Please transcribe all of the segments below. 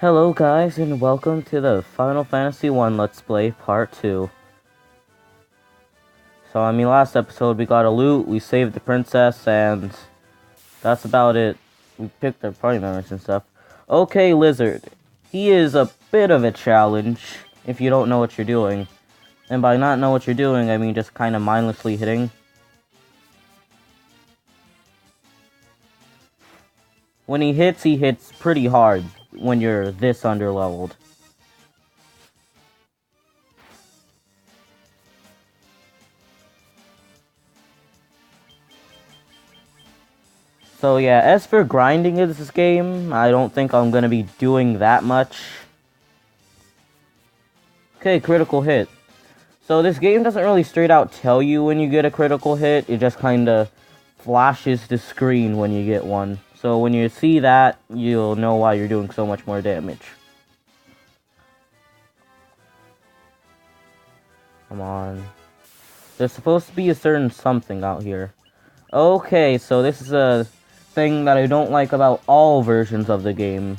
Hello guys and welcome to the Final Fantasy 1 Let's Play Part 2. So last episode we got a loot, we saved the princess, and that's about it. We picked our party members and stuff. Okay, Lizard. He is a bit of a challenge if you don't know what you're doing. And by not know what you're doing, I mean just kind of mindlessly hitting. When he hits pretty hard when you're this underleveled. So yeah, as for grinding in this game, I don't think I'm gonna be doing that much. Okay, critical hit. So this game doesn't really straight out tell you when you get a critical hit, it just kinda flashes the screen when you get one. So when you see that, you'll know why you're doing so much more damage. Come on. There's supposed to be a certain something out here. Okay, so this is a thing that I don't like about all versions of the game.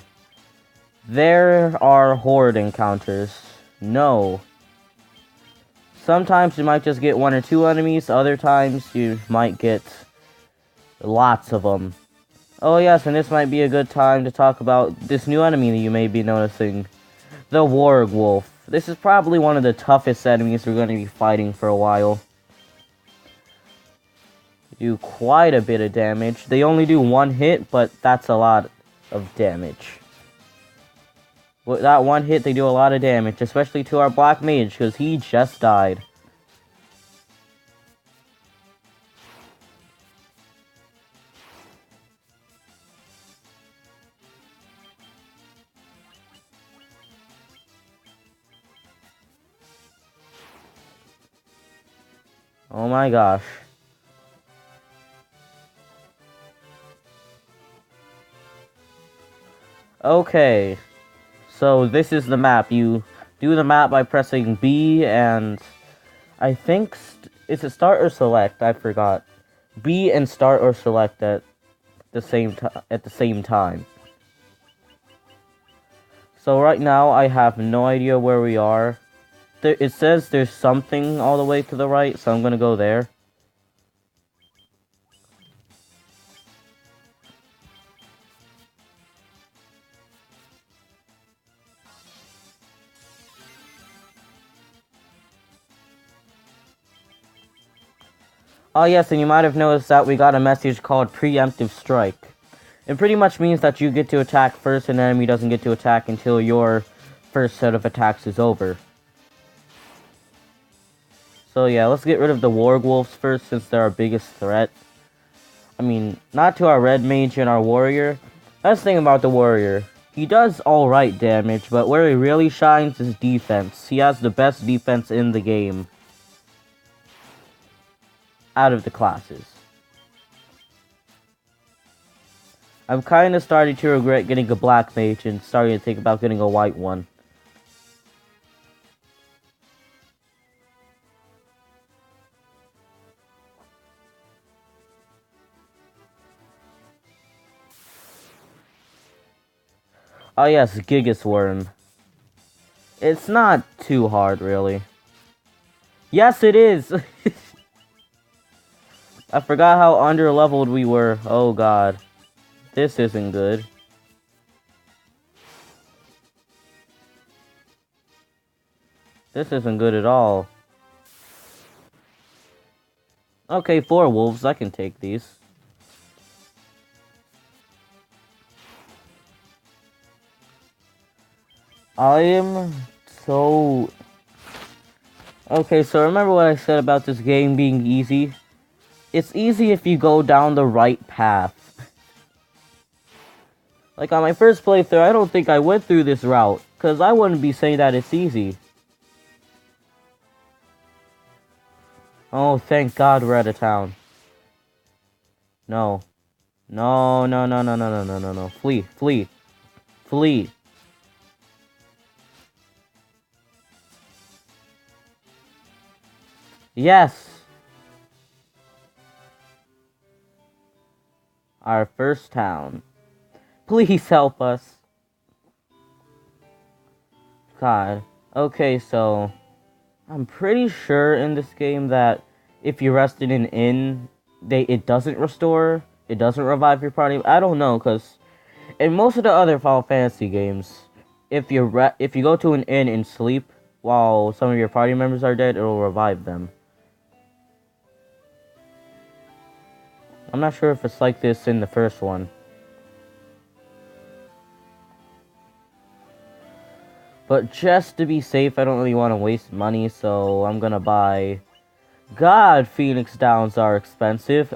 There are horde encounters. No. Sometimes you might just get one or two enemies, other times you might get lots of them. Oh yes, and this might be a good time to talk about this new enemy that you may be noticing. The Warg Wolf. This is probably one of the toughest enemies we're going to be fighting for a while. Do quite a bit of damage. They only do one hit, but that's a lot of damage. With that one hit, they do a lot of damage, especially to our Black Mage, because he just died. Oh my gosh. Okay. So this is the map. You do the map by pressing B and I think is it start or select? I forgot. B and start or select at the same time. So right now I have no idea where we are. It says there's something all the way to the right, so I'm gonna go there. Oh yes, and you might have noticed that we got a message called Preemptive Strike. It pretty much means that you get to attack first and the enemy doesn't get to attack until your first set of attacks is over. So yeah, let's get rid of the Warg Wolves first since they're our biggest threat. I mean, not to our Red Mage and our Warrior. That's the thing about the Warrior. He does alright damage, but where he really shines is defense. He has the best defense in the game. Out of the classes. I'm kind of starting to regret getting a Black Mage and starting to think about getting a white one. Oh yes, Gigas Worm. It's not too hard, really. Yes, it is! I forgot how under-leveled we were. Oh god. This isn't good. This isn't good at all. Okay, 4 wolves. I can take these. I am so... Okay, so remember what I said about this game being easy? It's easy if you go down the right path. Like on my first playthrough, I don't think I went through this route, because I wouldn't be saying that it's easy. Oh, thank God we're out of town. No. No, no, no, no, no, no, no, no, no. Flee, flee. Flee. Yes! Our first town. Please help us. God. Okay, so I'm pretty sure in this game that if you rest in an inn, it doesn't restore, it doesn't revive your party. I don't know, cause in most of the other Final Fantasy games, if you go to an inn and sleep while some of your party members are dead, it'll revive them. I'm not sure if it's like this in the first one. But just to be safe, I don't really want to waste money, so I'm gonna buy... God, Phoenix Downs are expensive.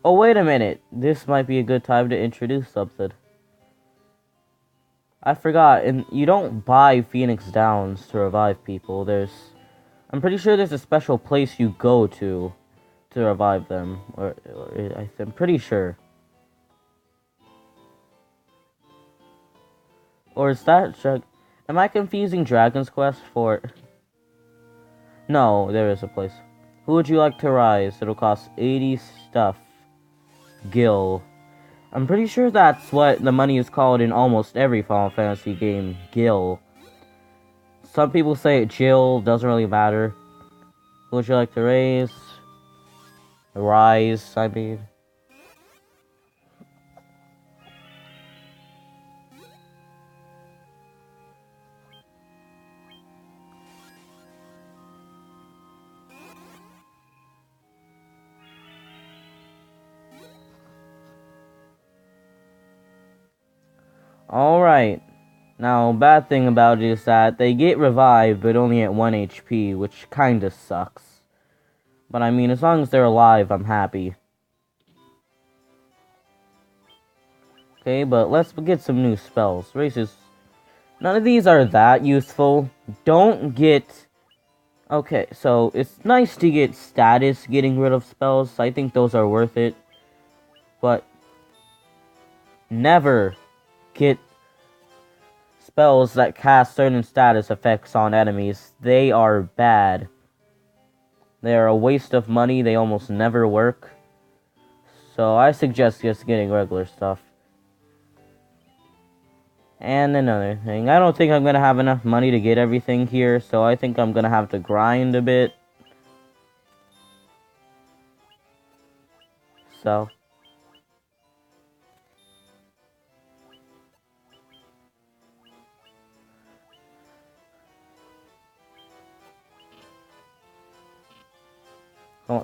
Oh, wait a minute. This might be a good time to introduce something. I forgot, and you don't buy Phoenix Downs to revive people. I'm pretty sure there's a special place you go to revive them. I'm pretty sure. Or is that... Am I confusing Dragon's Quest for... No, there is a place. Who would you like to rise? It'll cost 80 stuff. Gil. I'm pretty sure that's what the money is called in almost every Final Fantasy game. Gil. Some people say Jill, doesn't really matter. Who would you like to raise? Rise, I mean. Alright. Now, bad thing about it is that they get revived, but only at 1 HP, which kinda sucks. But I mean, as long as they're alive, I'm happy. Okay, but let's get some new spells. Races. None of these are that useful. Don't get... Okay, so it's nice to get status getting rid of spells. I think those are worth it. But never get spells that cast certain status effects on enemies. They are bad. They are a waste of money. They almost never work. So I suggest just getting regular stuff. And another thing, I don't think I'm gonna have enough money to get everything here, so I think I'm gonna have to grind a bit. So.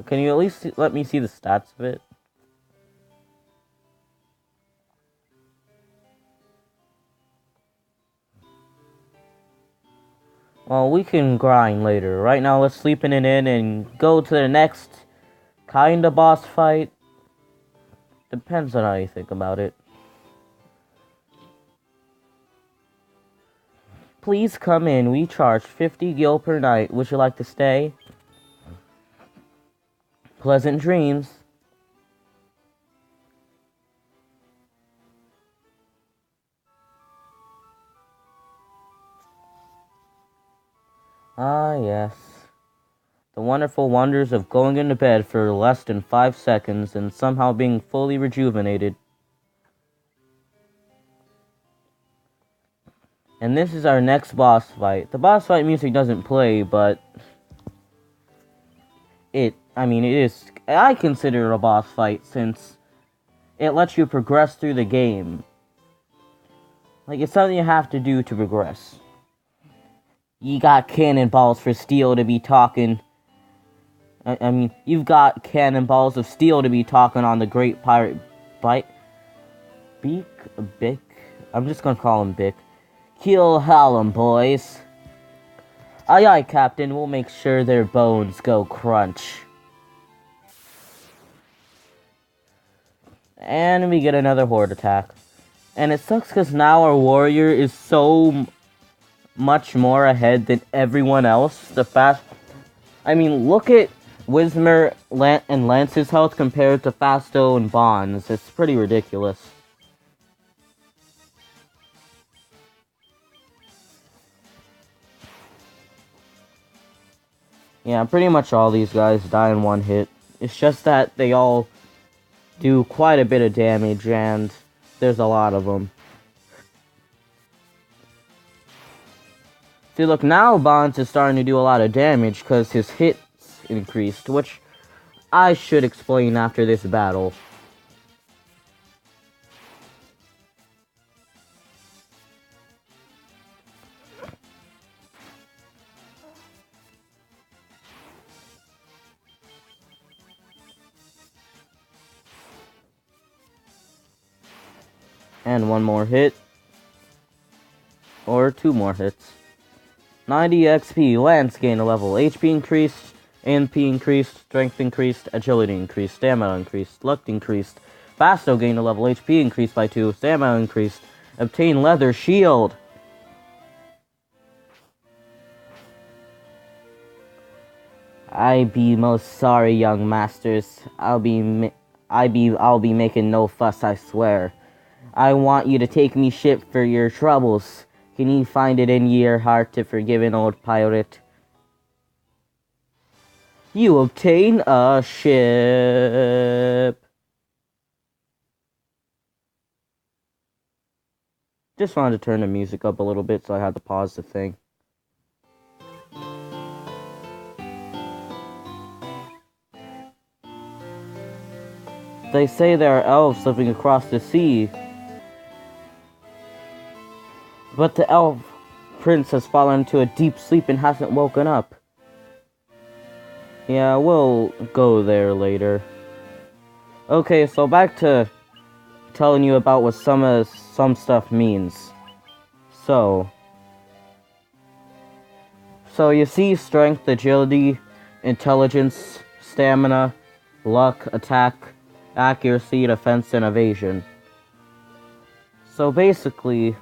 Can you at least let me see the stats of it? Well, we can grind later. Right now, let's sleep in an inn and go to the next kinda boss fight. Depends on how you think about it. Please come in. We charge 50 gil per night. Would you like to stay? Pleasant dreams. Ah, yes. The wonderful wonders of going into bed for less than 5 seconds and somehow being fully rejuvenated. And this is our next boss fight. The boss fight music doesn't play, but... it is... I consider it a boss fight since it lets you progress through the game. Like, it's something you have to do to progress. You got cannonballs for steel to be talking. I mean, you've got cannonballs of steel to be talking on the Great Pirate Bite. Bick? I'm just gonna call him Bick. Kill Hallam, boys. Aye aye, Captain. We'll make sure their bones go crunch. And we get another horde attack. And it sucks because now our warrior is so much more ahead than everyone else. I mean, look at Wismer and Lance's health compared to Fasto and Bonds. It's pretty ridiculous. Yeah, pretty much all these guys die in one hit. It's just that they all do quite a bit of damage, and there's a lot of them. See, look, now Bonds is starting to do a lot of damage because his hits increased, which I should explain after this battle. And one more hit. Or 2 more hits. 90 XP, Lance gained a level, HP increased, MP increased, Strength increased, Agility increased, Stamina increased, Luck increased, Fasto gained a level, HP increased by 2, Stamina increased, obtain Leather Shield. I be most sorry, young masters. I'll be making no fuss, I swear. I want you to take me ship for your troubles. Can you find it in your heart to forgive an old pirate? You obtain a ship. Just wanted to turn the music up a little bit, so I had to pause the thing. They say there are elves living across the sea. But the elf prince has fallen into a deep sleep and hasn't woken up. Yeah, we'll go there later. Okay, so back to telling you about what some stuff means. So you see strength, agility, intelligence, stamina, luck, attack, accuracy, defense, and evasion. So basically,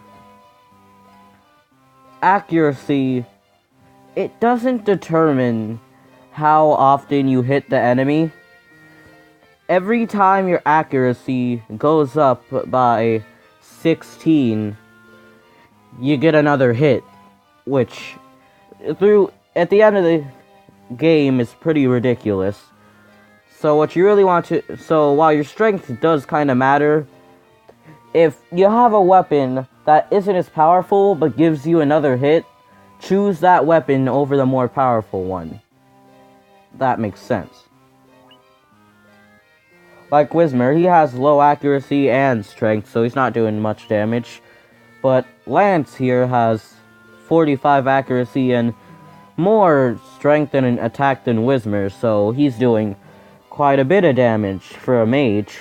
accuracy, it doesn't determine how often you hit the enemy. Every time your accuracy goes up by 16, you get another hit, which at the end of the game is pretty ridiculous. So what you really want to, so while your strength does kind of matter, if you have a weapon that isn't as powerful but gives you another hit, choose that weapon over the more powerful one. That makes sense. Like Whismer, he has low accuracy and strength, so he's not doing much damage. But Lance here has 45 accuracy and more strength and attack than Whismer, so he's doing quite a bit of damage for a mage.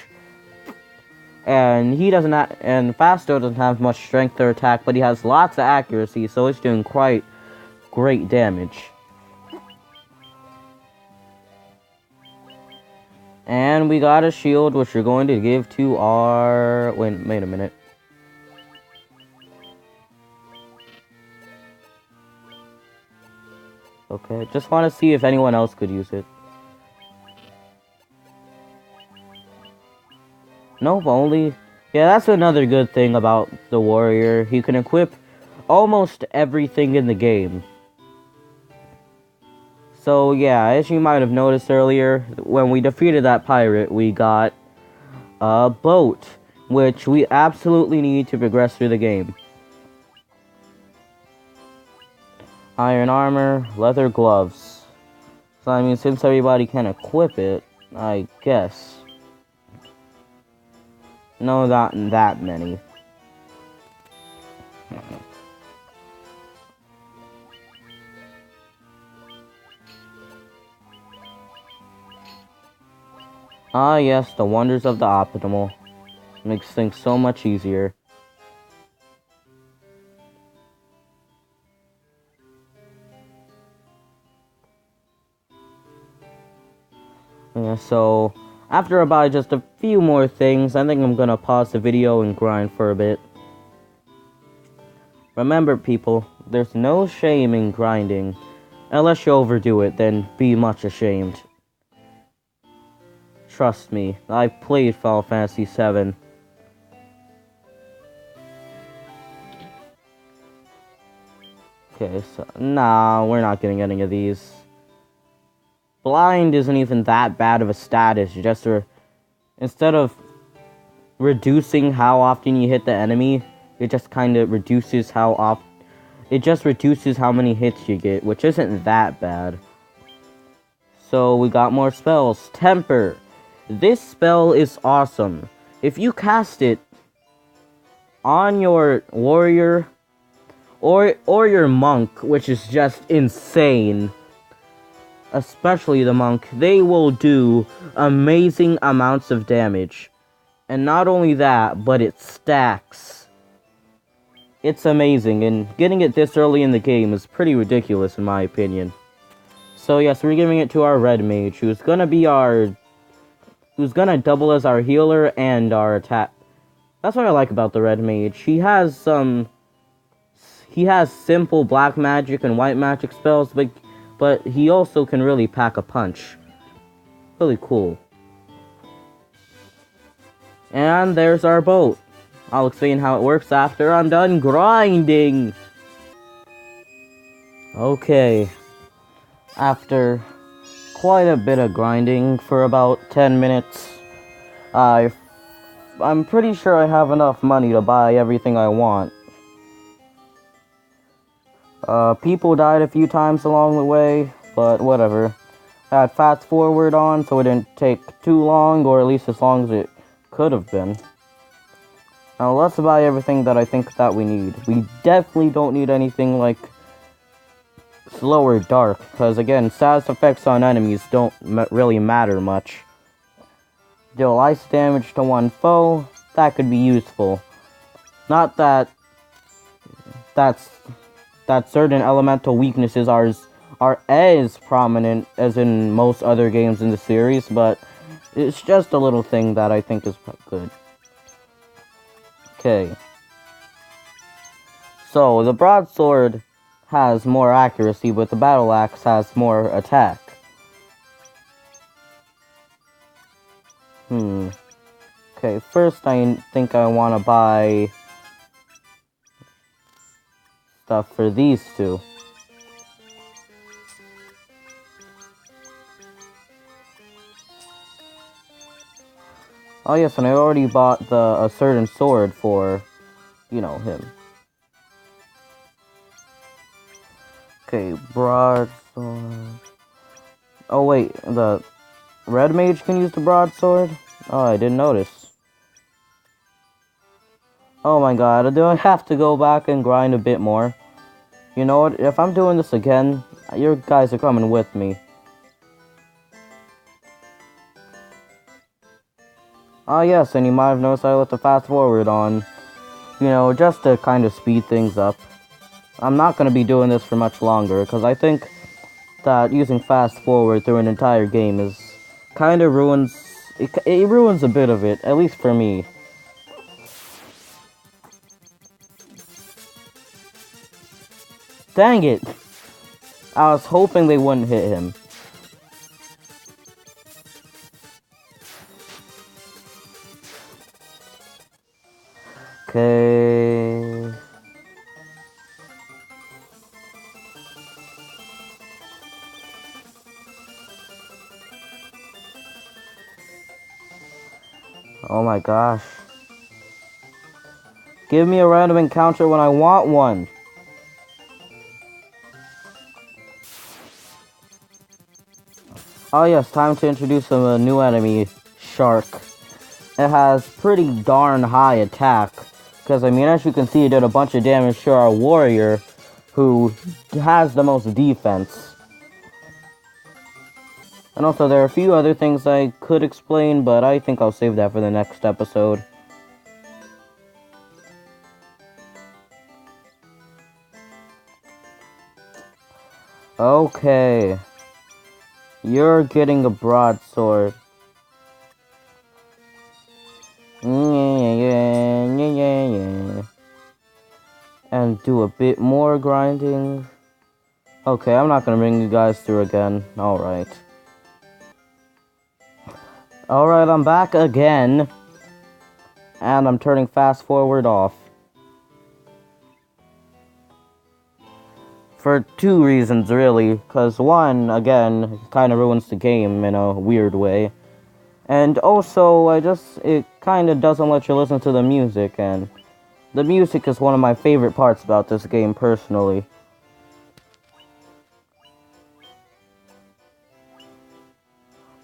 And and Fasto doesn't have much strength or attack, but he has lots of accuracy, so he's doing quite great damage. And we got a shield, which we're going to give to our... Wait a minute. Okay, just want to see if anyone else could use it. Nope, only... Yeah, that's another good thing about the warrior. He can equip almost everything in the game. So yeah, as you might have noticed earlier, when we defeated that pirate, we got a boat, which we absolutely need to progress through the game. Iron armor, leather gloves. So I mean, since everybody can equip it, I guess. No, not that many. Ah yes, the wonders of the optimal. Makes things so much easier. Yeah, so after about just a few more things, I think I'm gonna pause the video and grind for a bit. Remember people, there's no shame in grinding. Unless you overdo it, then be much ashamed. Trust me, I've played Final Fantasy VII. Okay, so... Nah, we're not getting any of these. Blind isn't even that bad of a status. You just instead of reducing how often you hit the enemy, it just kind of reduces how It just reduces how many hits you get, which isn't that bad. So we got more spells. Temper. This spell is awesome. If you cast it on your warrior or your monk, which is just insane, especially the monk, they will do amazing amounts of damage. And not only that, but it stacks. It's amazing, and getting it this early in the game is pretty ridiculous in my opinion. So yes, we're giving it to our red mage, who's gonna double as our healer and our attack. That's what I like about the red mage. He has simple black magic and white magic spells, but he also can really pack a punch. Really cool. And there's our boat. I'll explain how it works after I'm done grinding. Okay. After quite a bit of grinding for about 10 minutes, I'm pretty sure I have enough money to buy everything I want. People died a few times along the way, but whatever. I had fast forward on, so it didn't take too long, or at least as long as it could have been. Now let's buy everything that I think that we need. We definitely don't need anything like slow or dark, because again, status effects on enemies don't really matter much. Deal ice damage to one foe, that could be useful. Not that certain elemental weaknesses are as prominent as in most other games in the series, but it's just a little thing that I think is good. Okay. So, the broadsword has more accuracy, but the battle axe has more attack. Okay, first I think I want to buy stuff for these two. Oh yes, and I already bought a certain sword for, him. Okay, broadsword. Oh wait, the red mage can use the broadsword? Oh, I didn't notice. Oh my god, do I have to go back and grind a bit more? You know what, if I'm doing this again, you guys are coming with me. Ah yes, and you might have noticed I left the fast forward on, just to kind of speed things up. I'm not going to be doing this for much longer, because I think that using fast forward through an entire game is kind of ruins a bit of it, at least for me. Dang it! I was hoping they wouldn't hit him. Okay. Oh my gosh. Give me a random encounter when I want one. Oh yes, time to introduce a new enemy, Shark. It has pretty darn high attack, because I mean, as you can see, it did a bunch of damage to our warrior, who has the most defense. And also, there are a few other things I could explain, but I think I'll save that for the next episode. Okay. You're getting a broadsword. And do a bit more grinding. Okay, I'm not gonna bring you guys through again. Alright. Alright, I'm back again. And I'm turning fast forward off. For two reasons, really. Because one, again, kind of ruins the game in a weird way. And also, it kind of doesn't let you listen to the music, and The music is one of my favorite parts about this game, personally.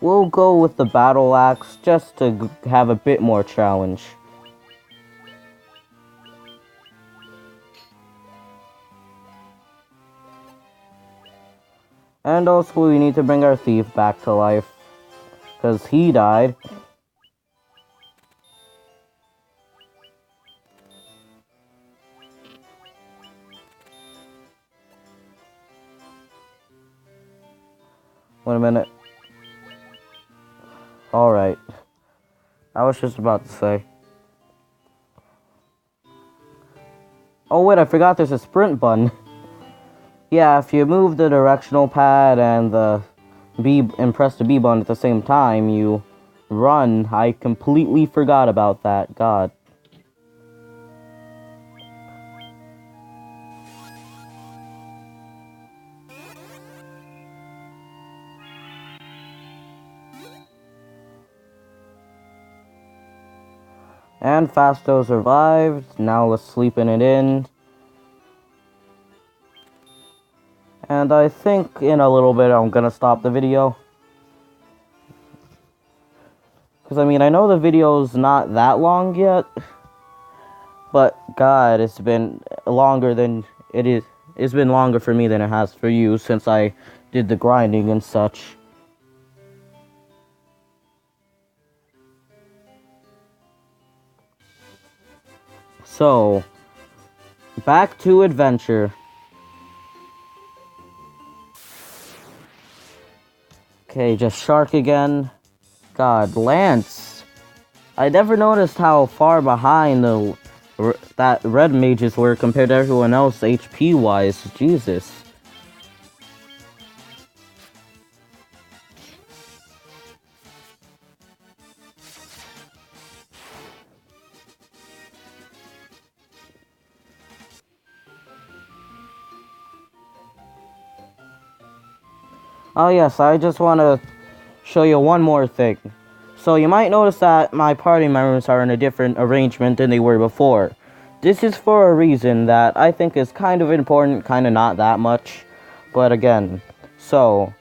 We'll go with the battle axe just to have a bit more challenge. And also we need to bring our thief back to life, because he died. Wait a minute. Alright. I was just about to say. Oh wait, I forgot there's a sprint button. Yeah, if you move the directional pad and the B and press the B button at the same time, you run. I completely forgot about that. God. And Fasto survived. Now let's sleeping it in. And I think in a little bit I'm gonna stop the video. Because I mean, I know the video's not that long yet. But God, it's been longer than it is. It's been longer for me than it has for you since I did the grinding and such. So, back to adventure. Okay, just Shark again. God, Lance. I never noticed how far behind that red mages were compared to everyone else HP-wise. Jesus. Oh yes, I just want to show you one more thing. So you might notice that my party members are in a different arrangement than they were before. This is for a reason that I think is kind of important, kind of not that much. But again, so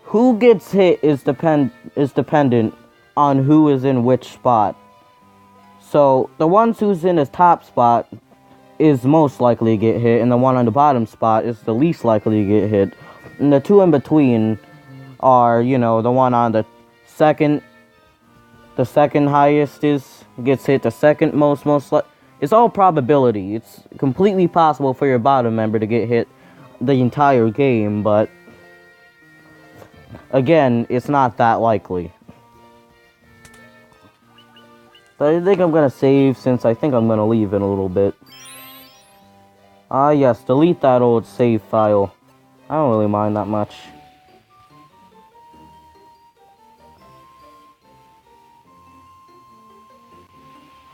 who gets hit is dependent on who is in which spot. So the ones who's in the top spot is most likely to get hit, and the one on the bottom spot is the least likely to get hit. And the two in between are, you know, the one on the second highest gets hit, the second most it's all probability. It's completely possible for your bottom member to get hit the entire game, but again, it's not that likely. But I think I'm gonna save since I think I'm gonna leave in a little bit. Ah yes, delete that old save file. I don't really mind that much.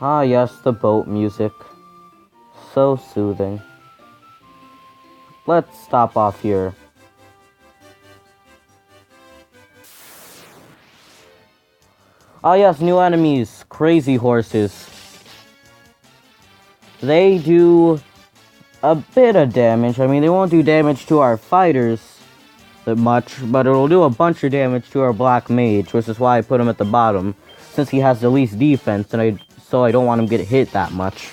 Ah yes, the boat music. So soothing. Let's stop off here. Ah yes, new enemies. Crazy horses. They do a bit of damage. I mean, they won't do damage to our fighters that much, but it'll do a bunch of damage to our black mage, which is why I put him at the bottom, since he has the least defense, and so I don't want him to get hit that much.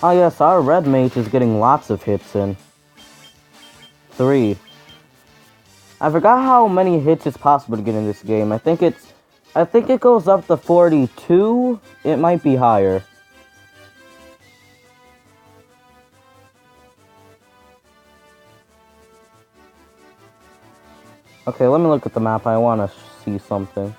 Oh yes, our red mage is getting lots of hits in. 3. I forgot how many hits it's possible to get in this game. I think it goes up to 42. It might be higher. Okay, let me look at the map. I want to see something.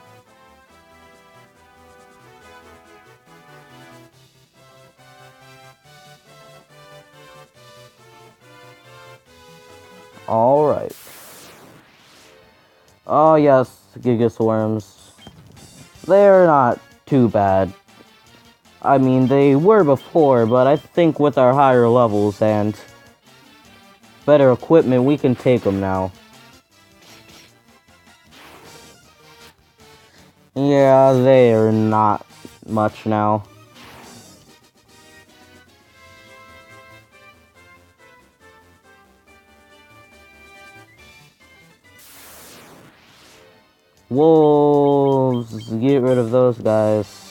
Alright. Oh yes, Gigaswarms. They're not too bad. I mean, they were before, but I think with our higher levels and better equipment, we can take them now. Yeah, they're not much now. Wolves, get rid of those guys.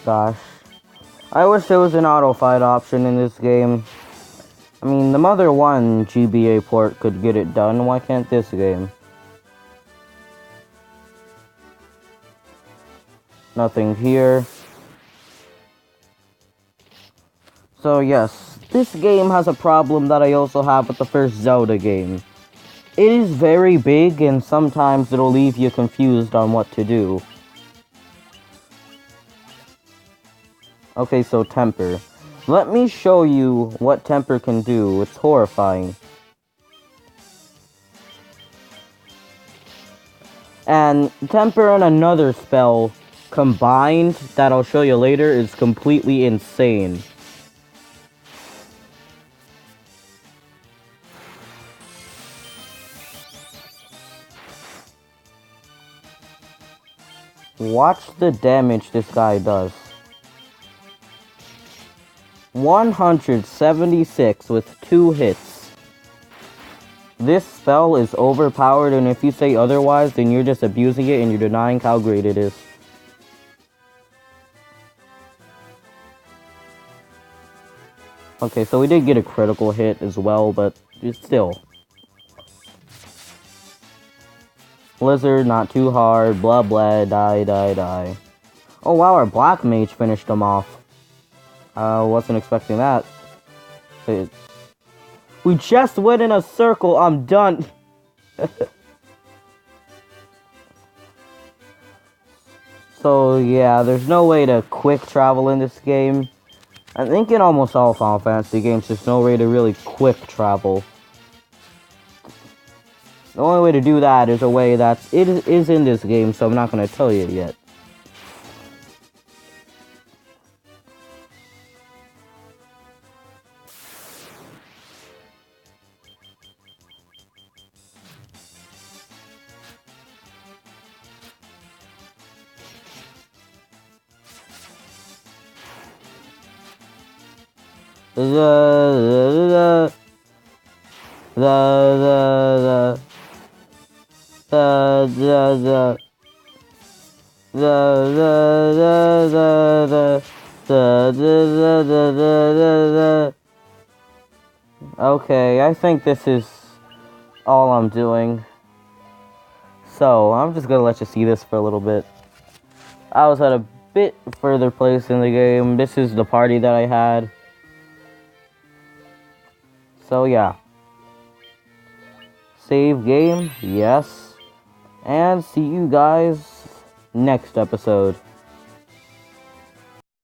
Gosh. I wish there was an auto fight option in this game. I mean, the Mother 1 GBA port could get it done. Why can't this game? Nothing here. So yes, this game has a problem that I also have with the first Zelda game. It is very big and sometimes it'll leave you confused on what to do. Okay, so temper. Let me show you what temper can do. It's horrifying. And temper and another spell combined that I'll show you later is completely insane. Watch the damage this guy does. 176 with 2 hits. This spell is overpowered, and if you say otherwise, then you're just abusing it and you're denying how great it is. Okay, so we did get a critical hit as well, but still. Blizzard, not too hard, blah blah, die, die, die. Oh wow, our black mage finished him off. Wasn't expecting that. We just went in a circle, I'm done. So yeah, there's no way to quick travel in this game. I think in almost all Final Fantasy games, there's no way to really quick travel. The only way to do that is a way that is in this game, so I'm not going to tell you yet. Okay, I think this is all I'm doing. So, I'm just gonna let you see this for a little bit. I was at a bit further place in the game. This is the party that I had. So, yeah. Save game, yes. And see you guys next episode.